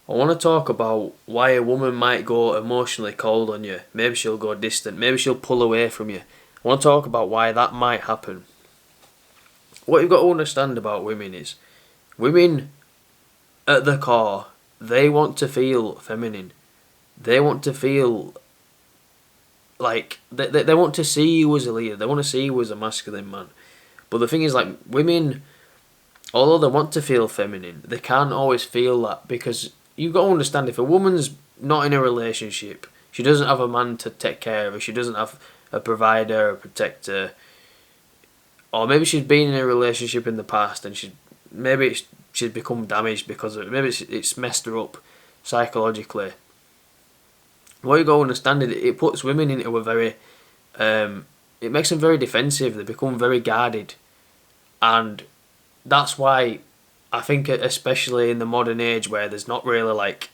I want to talk about why a woman might go emotionally cold on you. Maybe she'll go distant. Maybe she'll pull away from you. I want to talk about why that might happen. What you've got to understand about women is, women at the core, they want to feel feminine. They want to feel like they want to see you as a leader. They want to see you as a masculine man. But the thing is, like, women, although they want to feel feminine, they can't always feel that, because you've got to understand, if a woman's not in a relationship, she doesn't have a man to take care of her, she doesn't have a provider, a protector, or maybe she's been in a relationship in the past and she's become damaged because of it. Maybe it's messed her up psychologically. What you got to understand is it puts women into a very, it makes them very defensive. They become very guarded, and that's why I think, especially in the modern age where there's not really like,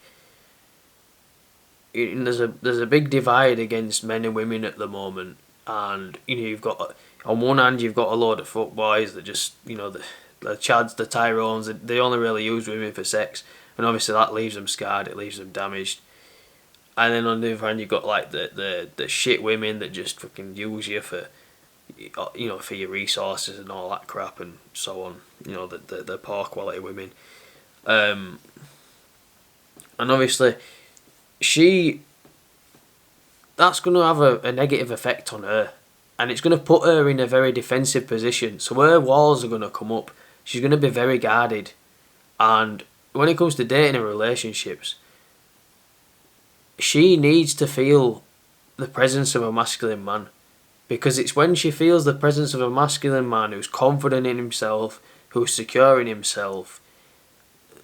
there's a big divide against men and women at the moment, and you've got, on one hand you've got a load of fuckboys that just, the Chads, the Tyrones, they only really use women for sex, and obviously that leaves them scarred, it leaves them damaged. And then on the other hand, you've got like the shit women that just fucking use you for, for your resources and all that crap and so on. The poor quality women. And obviously, that's going to have a negative effect on her. And it's going to put her in a very defensive position. So her walls are going to come up. She's going to be very guarded. And when it comes to dating and relationships, she needs to feel the presence of a masculine man, because it's when she feels the presence of a masculine man who's confident in himself, who's secure in himself,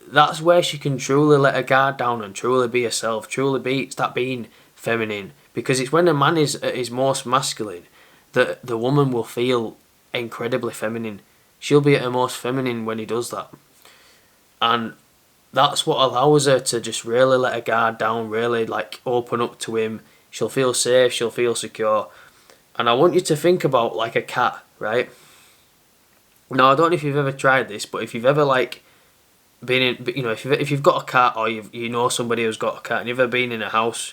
that's where she can truly let her guard down and truly be herself, start being feminine. Because it's when a man is at his most masculine that the woman will feel incredibly feminine. She'll be at her most feminine when he does that. And that's what allows her to just really let her guard down, really like open up to him. She'll feel safe, she'll feel secure. And I want you to think about like a cat, right? Now, I don't know if you've ever tried this, but if you've ever like been in, if you've got a cat, or you know somebody who's got a cat, and you've ever been in a house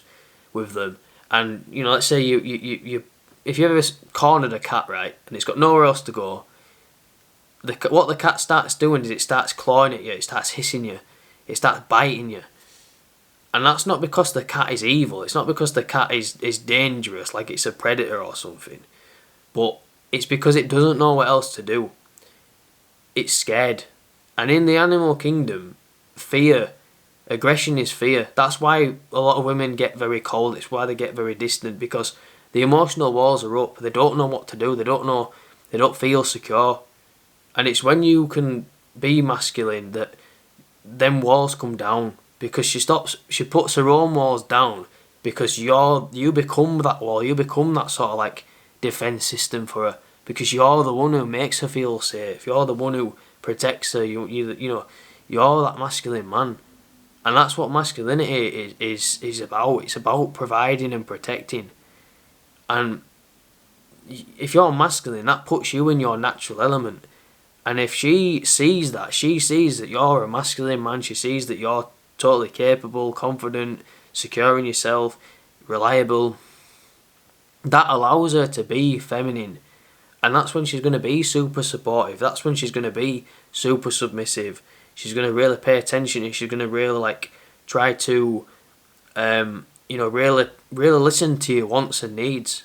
with them, and let's say you if you ever cornered a cat, right, and it's got nowhere else to go, what the cat starts doing is it starts clawing at you, it starts hissing you, it starts biting you. And that's not because the cat is evil. It's not because the cat is dangerous, like it's a predator or something. But it's because it doesn't know what else to do. It's scared. And in the animal kingdom, aggression is fear. That's why a lot of women get very cold. It's why they get very distant, because the emotional walls are up. They don't know what to do. They don't feel secure. And it's when you can be masculine that them walls come down, because she puts her own walls down, because you become that wall, you become that sort of like defense system for her, because you're the one who makes her feel safe, you're the one who protects her, you're that masculine man. And that's what masculinity is about. It's about providing and protecting. And if you're masculine, that puts you in your natural element. And if she sees that you're a masculine man, she sees that you're totally capable, confident, secure in yourself, reliable, that allows her to be feminine. And that's when she's going to be super supportive. That's when she's going to be super submissive. She's going to really pay attention, and she's going to really like try to, really listen to your wants and needs.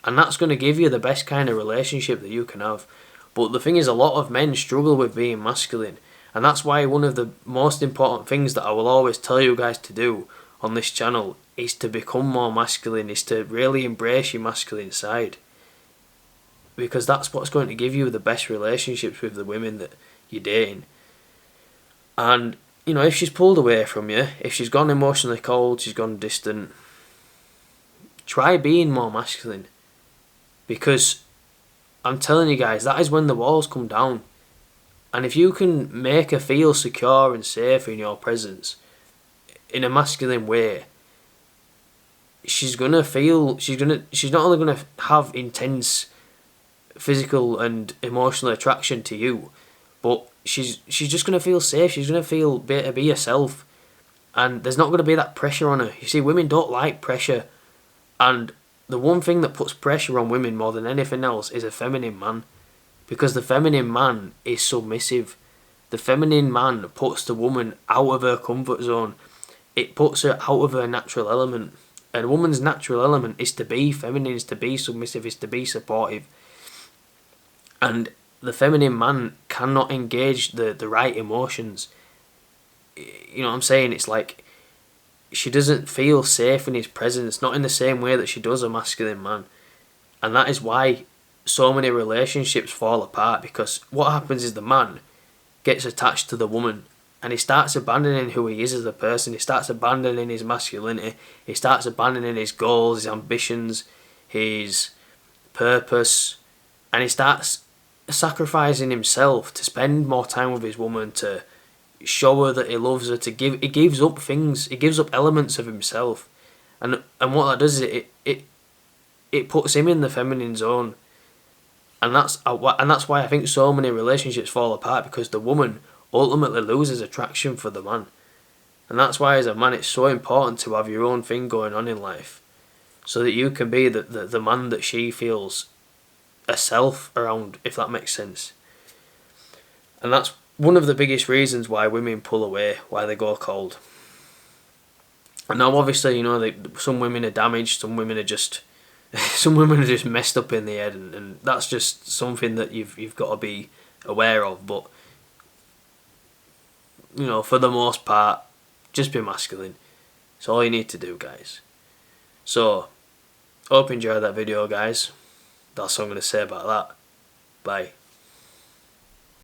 And that's going to give you the best kind of relationship that you can have. But the thing is, a lot of men struggle with being masculine. And that's why one of the most important things that I will always tell you guys to do on this channel is to become more masculine, is to really embrace your masculine side. Because that's what's going to give you the best relationships with the women that you're dating. And, if she's pulled away from you, if she's gone emotionally cold, she's gone distant, try being more masculine. Because I'm telling you guys, that is when the walls come down. And if you can make her feel secure and safe in your presence in a masculine way, she's not only gonna have intense physical and emotional attraction to you, but she's just gonna feel safe. She's gonna feel be herself. and there's not going to be that pressure on her. You see, women don't like pressure, and the one thing that puts pressure on women more than anything else is a feminine man, because the feminine man is submissive. The feminine man puts the woman out of her comfort zone. It puts her out of her natural element. And a woman's natural element is to be feminine, is to be submissive, is to be supportive. And the feminine man cannot engage the right emotions. You know what I'm saying? It's like she doesn't feel safe in his presence, not in the same way that she does a masculine man. And that is why so many relationships fall apart, because what happens is the man gets attached to the woman and he starts abandoning who he is as a person. He starts abandoning his masculinity. He starts abandoning his goals, his ambitions, his purpose, and he starts sacrificing himself to spend more time with his woman, to show her that he loves her, he gives up things, he gives up elements of himself, and what that does is it puts him in the feminine zone, and that's why I think so many relationships fall apart, because the woman ultimately loses attraction for the man. And that's why as a man it's so important to have your own thing going on in life, so that you can be the man that she feels herself around, if that makes sense. And that's one of the biggest reasons why women pull away, why they go cold. And now obviously, you know, some women are damaged, some women are just messed up in the head, and that's just something that you've got to be aware of. But you know, for the most part, just be masculine. It's all you need to do, guys. So, hope you enjoyed that video, guys. That's all I'm going to say about that. Bye.